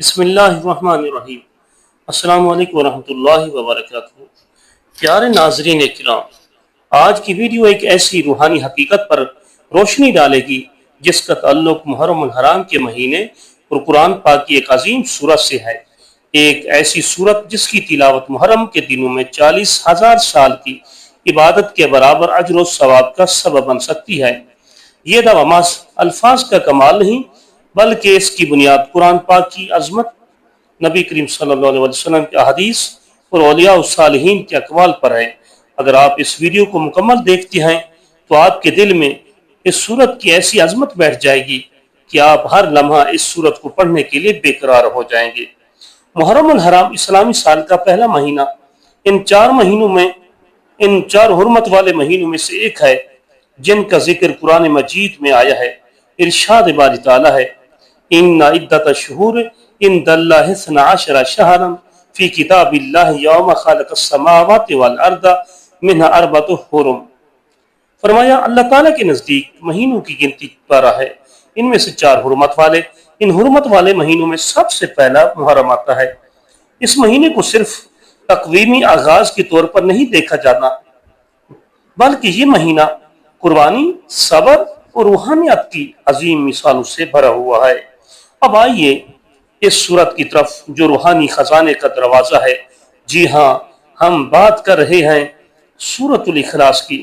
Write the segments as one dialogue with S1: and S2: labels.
S1: بسم اللہ الرحمن الرحیم۔ السلام علیکم ورحمۃ اللہ وبرکاتہ۔ پیارے ناظرین کرام، آج کی ویڈیو ایک ایسی روحانی حقیقت پر روشنی ڈالے گی جس کا تعلق محرم الحرام کے مہینے اور قرآن پاک کی ایک عظیم سورت سے ہے۔ ایک ایسی سورت جس کی تلاوت محرم کے دنوں میں 40,000 سال کی عبادت کے برابر اجر و ثواب کا سبب بن سکتی ہے۔ یہ دعویٰ محض الفاظ کا کمال نہیں بلکہ اس کی بنیاد قرآن پاک کی عظمت، نبی کریم صلی اللہ علیہ وسلم کے احادیث اور اولیاء الصالحین کے اقوال پر ہے۔ اگر آپ اس ویڈیو کو مکمل دیکھتے ہیں تو آپ کے دل میں اس سورت کی ایسی عظمت بیٹھ جائے گی کہ آپ ہر لمحہ اس سورت کو پڑھنے کے لیے بے قرار ہو جائیں گے۔ محرم الحرام اسلامی سال کا پہلا مہینہ ان چار حرمت والے مہینوں میں سے ایک ہے جن کا ذکر قرآن مجید میں آیا ہے۔ ارشاد باری تعالیٰ ہے، ان عدت الشہور عند اللہ 12 شہرا فی کتاب اللہ یوم خلق السماوات والارض منها 4 حرم۔ فرمایا اللہ تعالیٰ کے نزدیک مہینوں کی گنتی 12 ہے، ان میں سے 4 حرمت والے۔ ان حرمت والے مہینوں میں سب سے پہلا محرم آتا ہے۔ اس مہینے کو صرف تقویمی آغاز کے طور پر نہیں دیکھا جانا بلکہ یہ مہینہ قربانی، صبر اور روحانیت کی عظیم مثالوں سے بھرا ہوا ہے۔ اب آئیے اس سورت کی طرف جو روحانی خزانے کا دروازہ ہے۔ جی ہاں، ہم بات کر رہے ہیں سورۃ الاخلاص کی،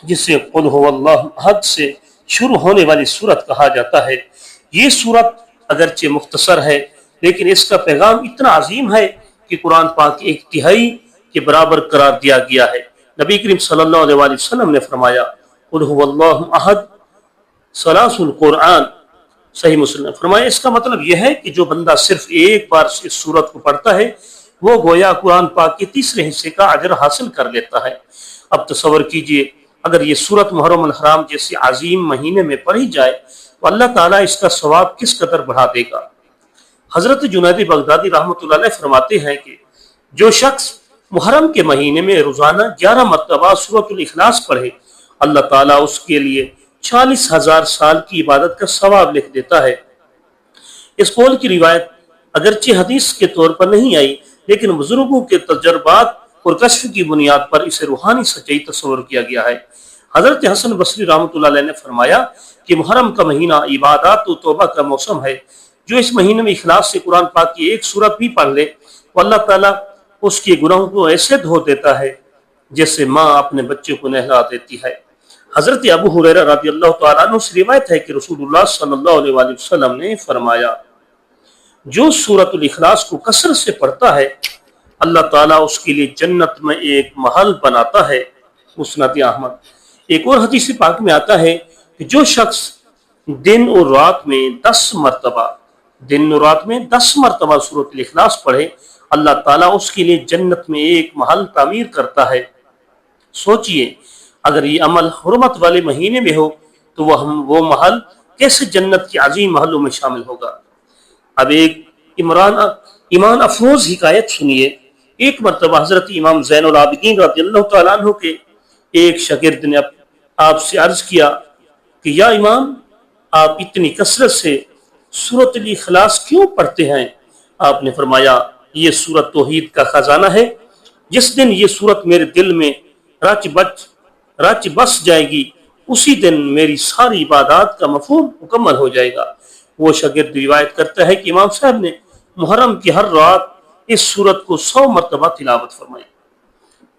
S1: جسے قل هو اللہ احد سے شروع ہونے والی سورت کہا جاتا ہے۔ یہ سورت اگرچہ مختصر ہے لیکن اس کا پیغام اتنا عظیم ہے کہ قرآن پاک ایک تہائی کے برابر قرار دیا گیا ہے۔ نبی کریم صلی اللہ علیہ وسلم نے فرمایا، قل هو اللہ احد ثلاث القرآن، صحیح مسلم۔ فرمایا اس کا مطلب یہ ہے کہ جو بندہ صرف ایک بار اس سورت کو پڑھتا ہے وہ گویا قرآن پاک کے تیسرے حصے کا اجر حاصل کر لیتا ہے۔ اب تصور کیجئے اگر یہ سورت محرم الحرام جیسے عظیم مہینے میں پڑھی جائے تو اللہ تعالیٰ اس کا ثواب کس قدر بڑھا دے گا۔ حضرت جنید بغدادی رحمۃ اللہ علیہ فرماتے ہیں کہ جو شخص محرم کے مہینے میں روزانہ 11 مرتبہ سورۃ الاخلاص پڑھے، اللہ تعالیٰ اس کے لیے 40,000 سال کی عبادت کا ثواب لکھ دیتا ہے۔ اس قول کی روایت اگرچہ حدیث کے طور پر نہیں آئی لیکن بزرگوں کے تجربات اور کشف کی بنیاد پر اسے روحانی سچائی تصور کیا گیا ہے۔ حضرت حسن بصری رحمۃ اللہ علیہ نے فرمایا کہ محرم کا مہینہ عبادات و توبہ کا موسم ہے۔ جو اس مہینے میں اخلاص سے قرآن پاک کی ایک سورت بھی پڑھ لے تو اللہ تعالیٰ اس کے گناہوں کو ایسے دھو دیتا ہے جیسے ماں اپنے بچے کو نہلا دیتی ہے۔ حضرت ابو ہریرہ رضی اللہ تعالیٰ عنہ سے روایت ہے کہ رسول اللہ صلی اللہ علیہ وآلہ وسلم نے فرمایا، جو سورۃ الاخلاص کو کثرت سے پڑھتا ہے اللہ تعالیٰ اس کے لیے جنت میں ایک محل بناتا ہے۔ مسند احمد۔ ایک اور حدیث پاک میں آتا ہے کہ جو شخص دن اور رات میں 10 مرتبہ سورۃ الاخلاص پڑھے اللہ تعالیٰ اس کے لیے جنت میں ایک محل تعمیر کرتا ہے۔ سوچئے اگر یہ عمل حرمت والے مہینے میں ہو تو وہ محل کیسے جنت کے عظیم محلوں میں شامل ہوگا۔ اب ایک ایمان افروز حکایت سنیے۔ ایک مرتبہ حضرت امام زین العابدین رضی اللہ تعالیٰ عنہ کے ایک شاگرد نے آپ سے عرض کیا کہ یا امام، آپ اتنی کثرت سے سورۃ الاخلاص کیوں پڑھتے ہیں؟ آپ نے فرمایا، یہ سورت توحید کا خزانہ ہے۔ جس دن یہ سورت میرے دل میں رچ بس جائے گی اسی دن میری ساری عبادات کا مفہوم مکمل ہو جائے گا۔ وہ شاگرد روایت کرتا ہے کہ امام صاحب نے محرم کی ہر رات اس سورت کو 100 مرتبہ تلاوت فرمائی۔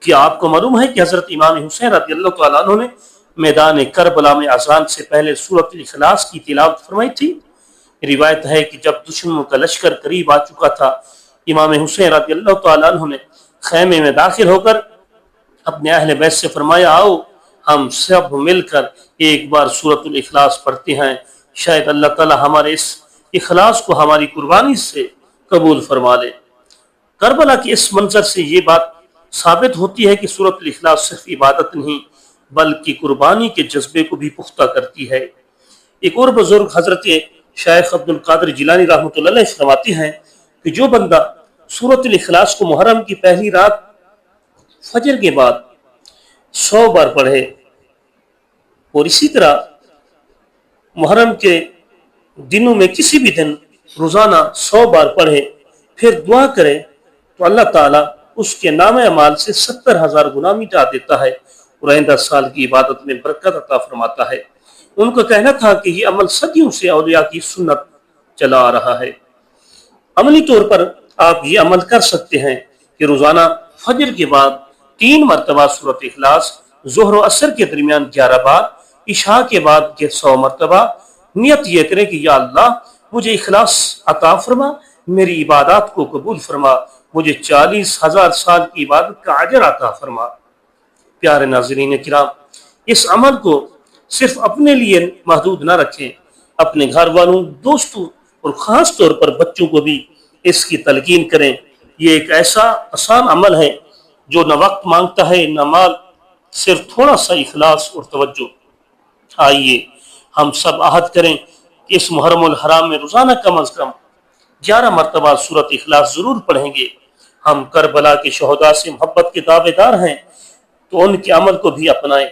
S1: کیا آپ کو معلوم ہے کہ حضرت امام حسین رضی اللہ تعالیٰ عنہ نے میدان کربلا میں اذان سے پہلے سورۃ الاخلاص کی تلاوت فرمائی تھی؟ روایت ہے کہ جب دشمنوں کا لشکر قریب آ چکا تھا امام حسین رضی اللہ تعالیٰ عنہ نے خیمے میں داخل ہو کر اپنے اہل بیت سے فرمایا، آؤ ہم سب مل کر ایک بار سورۃ الاخلاص پڑھتے ہیں، شاید اللہ تعالیٰ ہمارے اس اخلاص کو ہماری قربانی سے قبول فرما لے۔ کربلا کے اس منظر سے یہ بات ثابت ہوتی ہے کہ سورۃ الاخلاص صرف عبادت نہیں بلکہ قربانی کے جذبے کو بھی پختہ کرتی ہے۔ ایک اور بزرگ حضرت شیخ عبد القادر جیلانی رحمۃ اللہ علیہ فرماتے ہیں کہ جو بندہ سورۃ الاخلاص کو محرم کی پہلی رات فجر کے بعد 100 بار پڑھے اور اسی طرح محرم کے دنوں میں کسی بھی دن روزانہ 100 بار پڑھے پھر دعا کرے تو اللہ تعالیٰ اس کے نام اعمال سے 70,000 گناہ مٹا دیتا ہے اور آئندہ سال کی عبادت میں برکت عطا فرماتا ہے۔ ان کا کہنا تھا کہ یہ عمل صدیوں سے اولیاء کی سنت چلا آ رہا ہے۔ عملی طور پر آپ یہ عمل کر سکتے ہیں کہ روزانہ فجر کے بعد 3 مرتبہ سورۃ اخلاص، ظہر و عصر کے درمیان 11 بار، عشاء کے بعد 100 مرتبہ نیت یہ کریں کہ یا اللہ مجھے اخلاص عطا فرما، میری عبادات کو قبول فرما، مجھے 40,000 سال کی عبادت کا اجر عطا فرما۔ پیارے ناظرین کرام، اس عمل کو صرف اپنے لیے محدود نہ رکھیں، اپنے گھر والوں، دوستوں اور خاص طور پر بچوں کو بھی اس کی تلقین کریں۔ یہ ایک ایسا آسان عمل ہے جو نہ وقت مانگتا ہے نہ مال، صرف تھوڑا سا اخلاص اور توجہ۔ آئیے ہم سب عہد کریں کہ اس محرم الحرام میں روزانہ کم از کم 11 مرتبہ سورۃ اخلاص ضرور پڑھیں گے۔ ہم کربلا کے شہداء سے محبت کے دعوے دار ہیں تو ان کے عمل کو بھی اپنائیں۔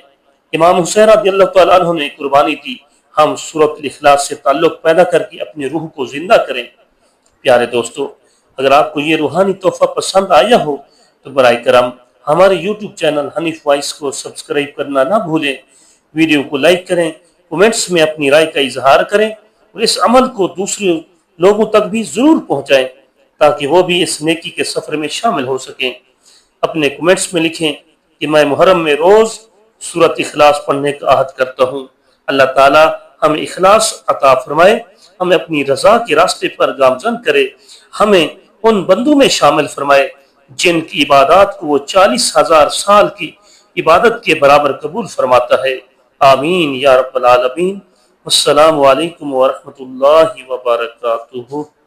S1: امام حسین رضی اللہ تعالیٰ عنہ نے قربانی دی، ہم سورۃ الاخلاص سے تعلق پیدا کر کے اپنی روح کو زندہ کریں۔ پیارے دوستو، اگر آپ کو یہ روحانی تحفہ پسند آیا ہو تو برائے کرم ہمارے یوٹیوب چینل حنیف وائس کو سبسکرائب کرنا نہ بھولیں، ویڈیو کو لائک کریں، کومنٹس میں اپنی رائے کا اظہار کریں اور اس عمل کو دوسرے لوگوں تک بھی ضرور پہنچائیں تاکہ وہ بھی اس نیکی کے سفر میں شامل ہو سکیں۔ اپنے کومنٹس میں لکھیں کہ میں محرم میں روز سورۃ اخلاص پڑھنے کا عہد کرتا ہوں۔ اللہ تعالیٰ ہمیں اخلاص عطا فرمائے، ہمیں اپنی رضا کے راستے پر گامزن کرے، ہمیں ان بندوں میں شامل فرمائے جن کی عبادات کو وہ 40,000 سال کی عبادت کے برابر قبول فرماتا ہے۔ آمین یا رب العالمین۔ السلام علیکم ورحمۃ اللہ وبرکاتہ۔